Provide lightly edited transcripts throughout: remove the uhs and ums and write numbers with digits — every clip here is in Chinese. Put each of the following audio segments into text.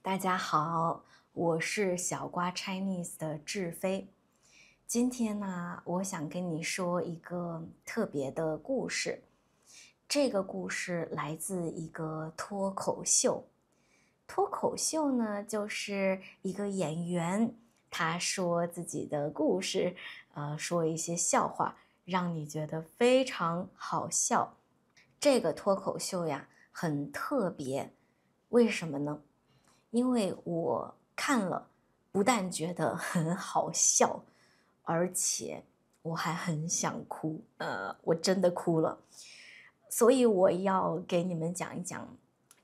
大家好，我是小瓜 Chinese 的志飛。今天呢，我想跟你說一個特別的故事。這個故事來自一個脫口秀。脫口秀呢，就是一個演員，他說自己的故事，說一些笑話，讓你覺得非常好笑。這個脫口秀呀，很特別，為什麼呢？因為我看了，不但覺得很好笑，而且我還很想哭，我真的哭了。所以我要給你們講一講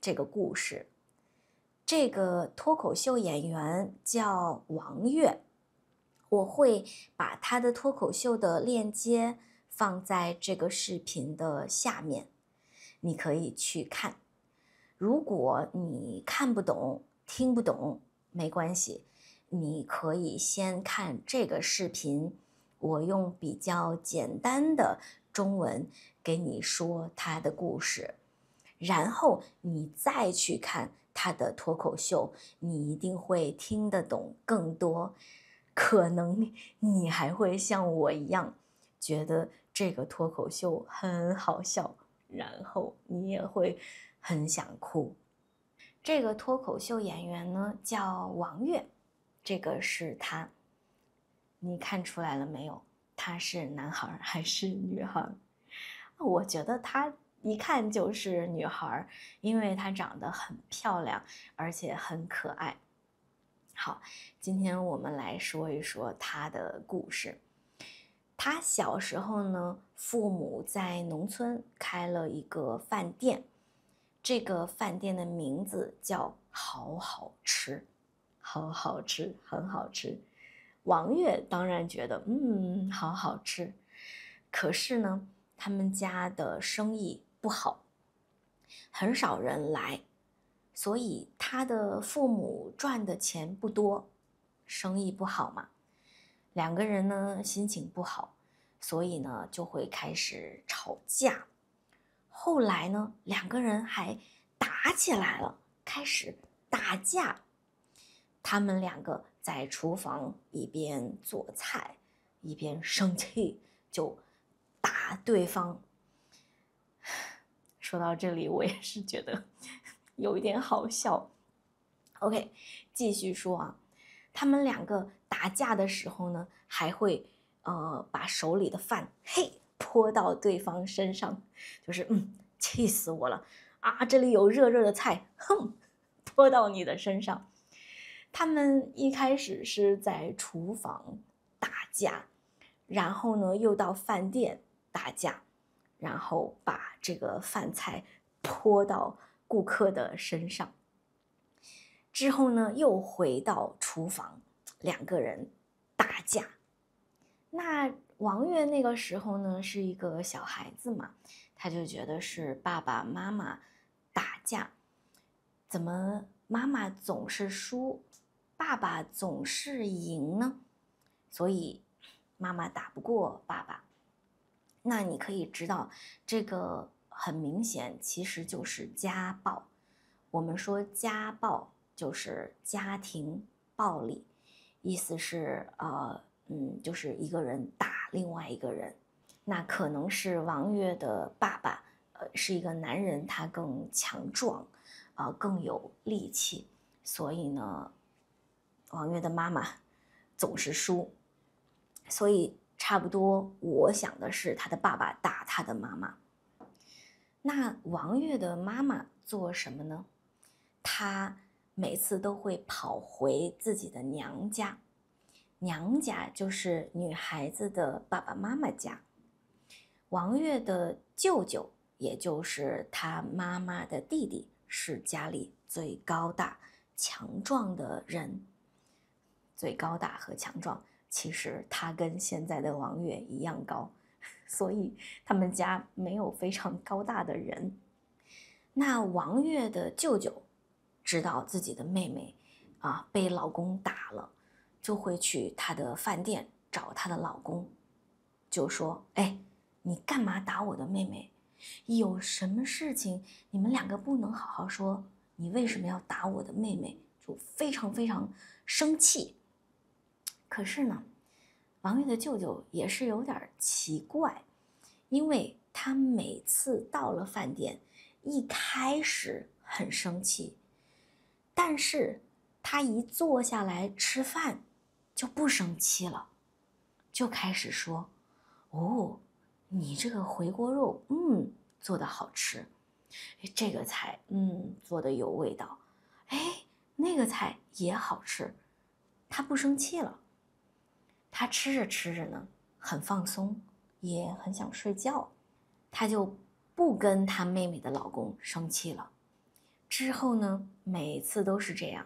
這個故事。這個脫口秀演員叫王悅，我會把他的脫口秀的鏈接放在這個視頻的下面，你可以去看。如果你看不懂，聽不懂沒關係，你可以先看這個視頻，我用比較簡單的中文給你說他的故事，然後你再去看他的脫口秀，你一定會聽得懂更多，可能你還會像我一樣覺得這個脫口秀很好笑，然後你也會很想哭。這個脫口秀演員呢，叫王悅，這個是他。你看出來了沒有？他是男孩還是女孩？我覺得他一看就是女孩，因為她長得很漂亮，而且很可愛。好，今天我們來說一說他的故事。他小時候呢，父母在農村開了一個飯店。這個飯店的名字叫好好吃，好好吃，很好吃。王悅當然覺得好好吃，可是呢，他們家的生意不好，很少人來，所以他的父母賺的錢不多，生意不好嘛。兩個人呢，心情不好，所以呢就會開始吵架。後來呢，兩個人還打起來了，開始打架。他們兩個在廚房一邊做菜，一邊生氣，就打對方。說到這裡，我也是覺得有一點好笑。OK， 繼續說啊，他們兩個打架的時候呢，還會把手裡的飯潑到對方身上，就是氣死我了啊！這裡有熱熱的菜，潑到你的身上。他們一開始是在廚房打架，然後呢又到飯店打架，然後把這個飯菜潑到顧客的身上。之後呢又回到廚房，兩個人打架。那王悅那個時候呢是一個小孩子嘛，他就覺得是爸爸媽媽打架，怎麼媽媽總是輸，爸爸總是贏呢？所以媽媽打不過爸爸。那你可以知道，這個很明顯其實就是家暴。我們說家暴就是家庭暴力，意思是就是一個人打另外一個人。那可能是王悅的爸爸，是一個男人，他更強壯，更有力氣，所以呢，王悅的媽媽總是輸。所以差不多，我想的是他的爸爸打他的媽媽。那王悅的媽媽做什麼呢？她每次都會跑回自己的娘家。娘家就是女孩子的爸爸媽媽家。王悅的舅舅，也就是他媽媽的弟弟，是家裡最高大強壯的人。最高大和強壯，其實他跟現在的王悅一樣高，所以他們家沒有非常高大的人。那王悅的舅舅知道自己的妹妹被老公打了，就會去他的飯店找他的老公，就說：你幹嘛打我的妹妹？有什麼事情你們兩個不能好好說？你為什麼要打我的妹妹？就非常非常生氣。可是呢，王月的舅舅也是有點奇怪，因為他每次到了飯店，一開始很生氣，但是他一坐下來吃飯就不生气了，就開始說：“哦，你這個回鍋肉，做得好吃，這個菜，做得有味道，那個菜也好吃。”他不生氣了，他吃着吃着呢，很放鬆，也很想睡覺，他就不跟他妹妹的老公生氣了。之後呢，每次都是這樣，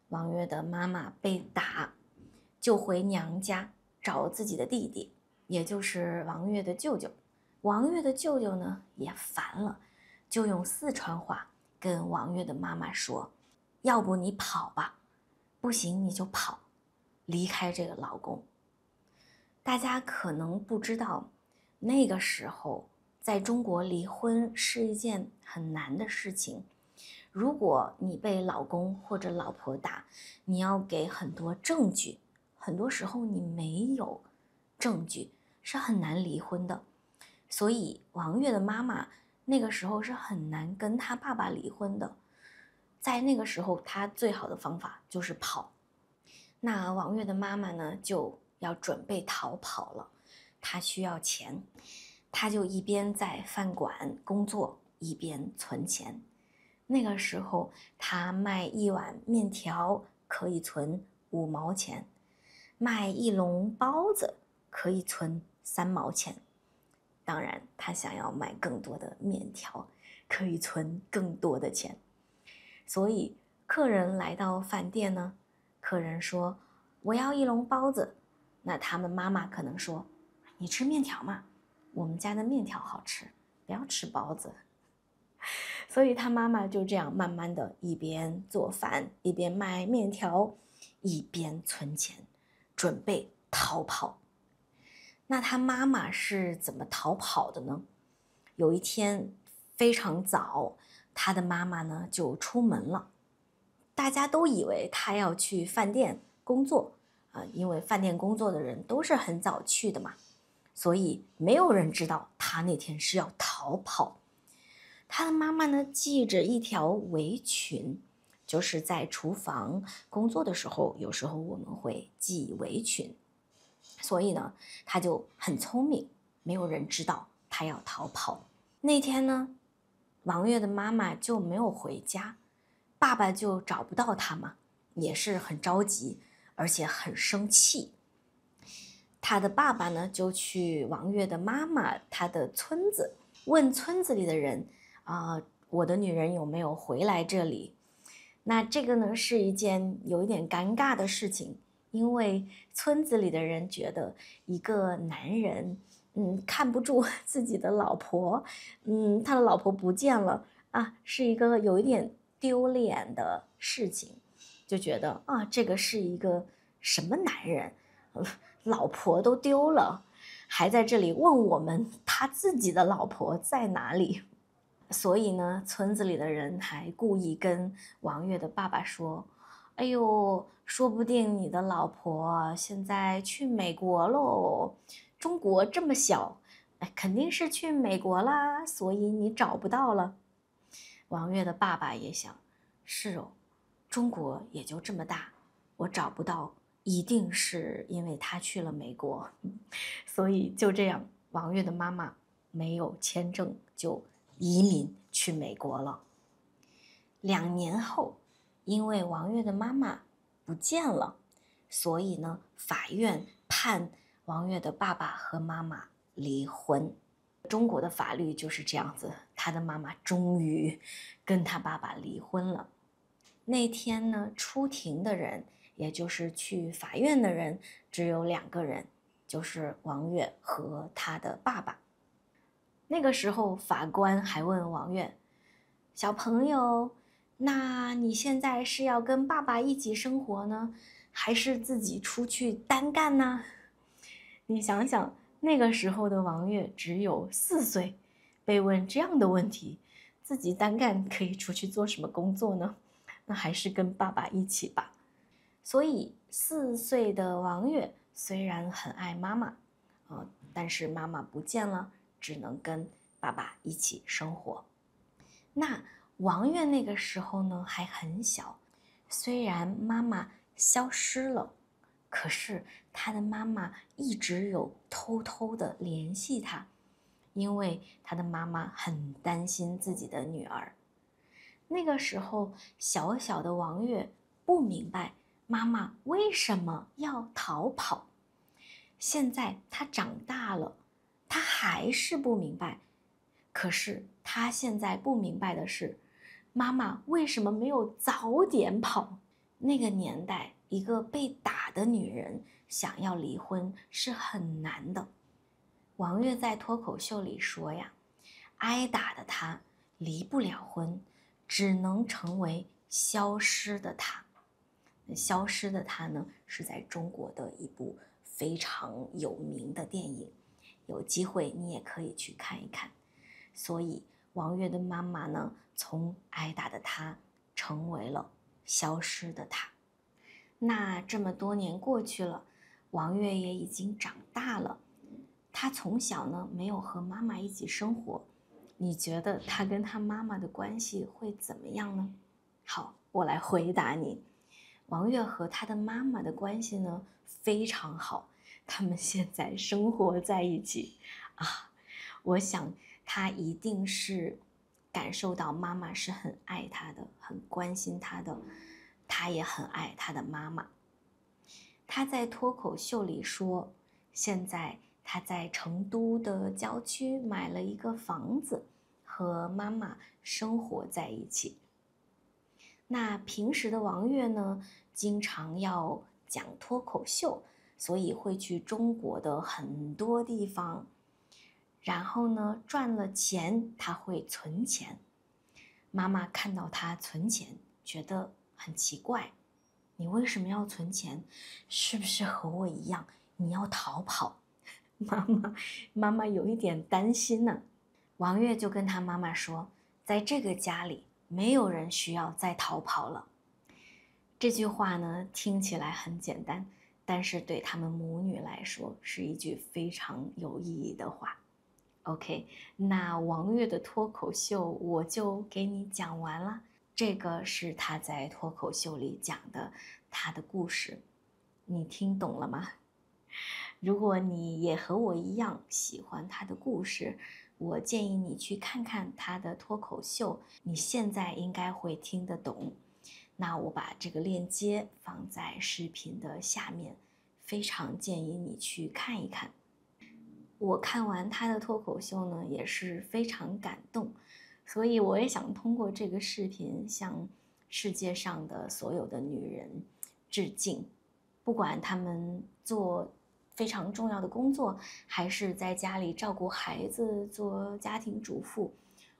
王月的媽媽被打，就回娘家找自己的弟弟，也就是王月的舅舅。王月的舅舅呢也煩了，就用四川話跟王月的媽媽說：“要不你跑吧，不行你就跑，離開這個老公。”大家可能不知道，那個時候在中國離婚是一件很難的事情。如果你被老公或者老婆打，你要給很多證據，很多时候你没有證據，是很難離婚的。所以王月的媽媽那個時候是很難跟她爸爸離婚的。在那個時候，她最好的方法就是跑。那王月的媽媽呢，就要準備逃跑了，她需要錢，她就一邊在飯館工作，一邊存錢。那個時候，她賣一碗麵條可以存5毛錢，賣一籠包子可以存3毛錢。當然，她想要賣更多的麵條，可以存更多的錢。所以，客人來到飯店呢，客人說：“我要一籠包子。”那他們媽媽可能說：“你吃麵條嘛，我們家的麵條好吃，不要吃包子。”所以他媽媽就這樣慢慢的一邊做飯，一邊賣麵條，一邊存錢，準備逃跑。那他媽媽是怎麼逃跑的呢？有一天非常早，他的媽媽呢就出門了，大家都以為他要去飯店工作因為飯店工作的人都是很早去的嘛，所以沒有人知道他那天是要逃跑。他的媽媽呢繫着一條圍裙，就是在廚房工作的時候，有時候我們會繫圍裙，所以呢他就很聰明，沒有人知道他要逃跑。那天呢，王月的媽媽就沒有回家，爸爸就找不到他嘛，也是很着急，而且很生氣。他的爸爸呢就去王月的媽媽他的村子，問村子裡的人我的女人有沒有回來這裡。那這個呢是一件有一點尷尬的事情，因為村子裡的人覺得一個男人看不住自己的老婆，他的老婆不見了是一個有一點丟臉的事情，就覺得這個是一個什麼男人，老婆都丟了，還在這裡問我們他自己的老婆在哪裡。所以呢，村子裡的人還故意跟王月的爸爸說：“哎呦，說不定你的老婆現在去美國嘍，中國這麼小，肯定是去美國啦，所以你找不到了。”王月的爸爸也想，是哦，中國也就這麼大，我找不到，一定是因為他去了美國。所以就這樣，王月的媽媽沒有簽證就移民去美國了。2年後，因為王月的媽媽不見了，所以呢，法院判王月的爸爸和媽媽離婚。中國的法律就是這樣子，他的媽媽終於跟他爸爸離婚了。那天呢，出庭的人，也就是去法院的人，只有2個人，就是王月和他的爸爸。那個時候，法官還問王月：“小朋友，那你現在是要跟爸爸一起生活呢，還是自己出去單幹呢？”你想想，那個時候的王月只有4歲，被問這樣的問題，自己單幹可以出去做什麼工作呢？那還是跟爸爸一起吧。所以4歲的王月雖然很愛媽媽，但是媽媽不見了，只能跟爸爸一起生活。那王月那個時候呢還很小，雖然媽媽消失了，可是他的媽媽一直有偷偷的聯繫他，因為他的媽媽很擔心自己的女兒。那個時候，小小的王月不明白媽媽為什麼要逃跑。現在他長大了，他還是不明白。可是他現在不明白的是，媽媽為什麼沒有早點跑？那個年代，一個被打的女人想要離婚是很難的。王月在脫口秀裡說呀，挨打的她離不了婚，只能成為消失的她。消失的她呢，是在中國的一部非常有名的電影，有機會你也可以去看一看。所以王月的媽媽呢，從挨打的她成為了消失的她。那這麼多年過去了，王月也已經長大了。她從小呢沒有和媽媽一起生活，你覺得她跟她媽媽的關係會怎麼樣呢？好，我來回答你。王月和她的媽媽的關係呢非常好，他們現在生活在一起啊。我想她一定是感受到媽媽是很愛她的，很關心她的，她也很愛她的媽媽。她在脫口秀裡說，現在她在成都的郊區買了一個房子，和媽媽生活在一起。那平時的王月呢，經常要講脫口秀，所以會去中國的很多地方。然後呢，賺了錢，他會存錢。媽媽看到他存錢，覺得很奇怪，你為什麼要存錢？是不是和我一樣，你要逃跑？媽媽有一點擔心呢。王月就跟他媽媽說，在這個家裡，沒有人需要再逃跑了。這句話呢，聽起來很簡單，但是對他們母女來說，是一句非常有意義的話。OK， 那王月的脫口秀我就給你講完了。這個是他在脫口秀裡講的他的故事，你聽懂了嗎？如果你也和我一樣喜歡他的故事，我建議你去看看他的脫口秀，你現在應該會聽得懂。那我把這個鏈接放在視頻的下面，非常建議你去看一看。我看完他的脫口秀呢，也是非常感動，所以我也想通過這個視頻向世界上的所有的女人致敬。不管她們做非常重要的工作，還是在家裡照顧孩子、做家庭主婦，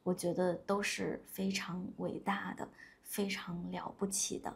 我覺得都是非常偉大的、非常了不起的。